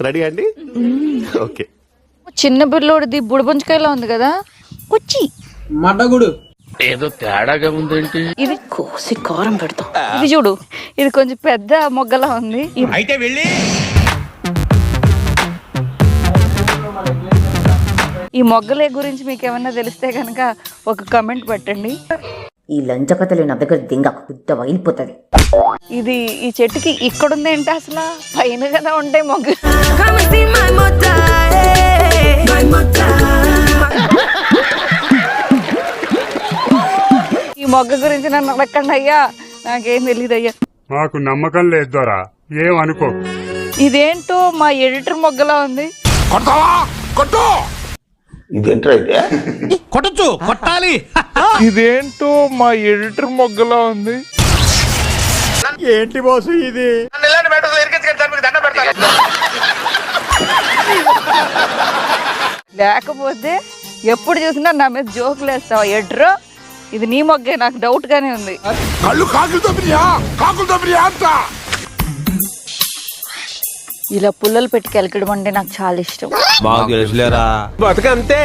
Ready అండి? Okay. చిన్న బిల్లోడిది బుడబుంజకాయలా ఉంది కదా. కుచ్చి మడ్డగుడు ఏదో తేడాగా ఉందేంటి? ఇది కోసి కారం పెడతాం. ఇది చూడు, ఇది కొంచెం పెద్ద మొగ్గలా ఉంది. అయితే వెళ్ళి ఈ మొగ్గలే గురించి మీకు ఏమన్నా తెలిస్తే కనుక ఒక కమెంట్ పెట్టండి. ఈ లంచకథలు నా దగ్గర దింగ పెద్ద వైలిపోతుంది. ఇది ఈ చెట్టుకి ఇక్కడుంది ఏంటి అసలు? పైన కదా ఉంటాయి మొగ్గ. ఈ మొగ్గ గురించి నన్ను అడగండి అయ్యా, నాకేం తెలియదు అయ్యా. మాకు నమ్మకం లేదు దొరా, ఏమనుకో. ఇదేంటో మా ఎడిటర్ మొగ్గలా ఉంది. కొట్టచ్చు, కొట్టాలి. ఇదేంటో మా ఎడిటర్ మొగ్గలా ఉంది. ఏంటి బాసు ఇది? లేకపోతే ఎప్పుడు చూసినా నా మీద జోకులు వేస్తావా ఎడ్రో? ఇది నీ మొగ్గే, నాకు డౌట్ గానే ఉంది. ఇలా పుల్లలు పెట్టి కెలకడం అంటే నాకు చాలా ఇష్టం. బతుకంతే.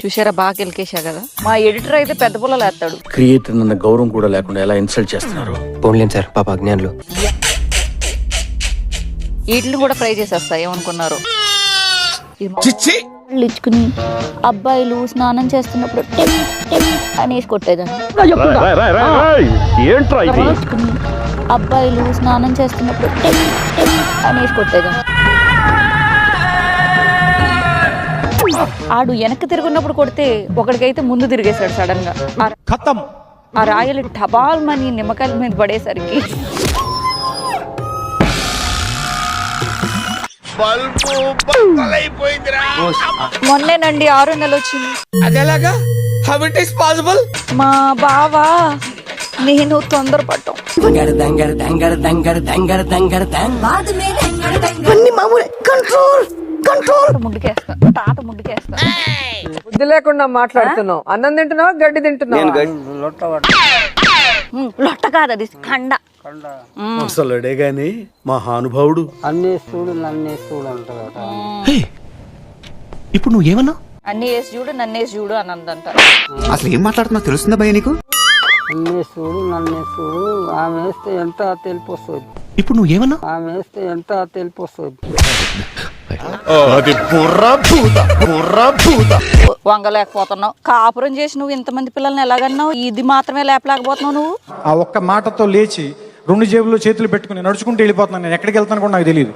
చూసారా, బాగా కెలికేసా కదా. మా ఎడిటర్ అయితే పెద్ద పుల్లలు వేస్తాడు. క్రియేటర్ అన్న గౌరవం కూడా లేకుండా ఎలా ఇన్సల్ట్ చేస్తున్నారు. పోన్లేండి సార్, పాప అజ్ఞానులు. వీటిని కూడా ఫ్రై చేసేస్తా ఏమనుకున్నారు. ఇచ్చుకుని అబ్బాయిలు స్నానం చేస్తున్నప్పుడు టెం టెం అనేసి కొట్టేదాన్ని. అబ్బాయిలు స్నానం చేస్తున్నప్పుడు టెం టెం అనేసి కొట్టేదాన్ని. ఆడు వెనక్కి తిరుగున్నప్పుడు కొడితే ఒకడికైతే ముందు తిరిగేశాడు సడన్ గా. ఆ రాయలు టబాల్ మని నిమ్మకాయల మీద పడేసరికి మొన్నేనండి 6వ నెల వచ్చింది. అదేలాగా? How it is possible? మా బావా నేను తొందరపడ్డాం. ముందుకేస్తా, తాత ముందుకేస్తా. బుద్ధి లేకుండా మాట్లాడుతున్నావు. అన్నం తింటున్నావా, గడ్డి తింటున్నావా? లొట్ట కాదు, అది కండ. అసలుడే గాని మహానుభావుడు. అన్నీ చూడు నన్నే చూడు అంటారట. ఇప్పుడు నువ్వేమన్నా? అన్ని వేసి చూడు, నన్నేసి చూడు అని అందంట. అసలు ఏం మాట్లాడుతున్నా తెలుస్తుందా భయ నీకు? అన్నీ చూడు నన్నే చూడు, ఆమె వేస్తే ఎంత తెలిపి వస్తుంది. ఇప్పుడు నువ్వేమన్నా? ఆమె వేస్తే ఎంత తెలిపి వస్తుంది. వంగలేకపోతున్నావు. కాపురం చేసి నువ్వు ఇంతమంది పిల్లల్ని ఎలాగన్నావు? ఇది మాత్రమే లేపలేకపోతున్నావు నువ్వు. ఆ ఒక్క మాటతో లేచి 2 జేబుల్లో చేతులు పెట్టుకుని నడుచుకుంటూ వెళ్ళిపోతున్నాను. నేను ఎక్కడికి వెళ్తాను కూడా నాకు తెలియదు.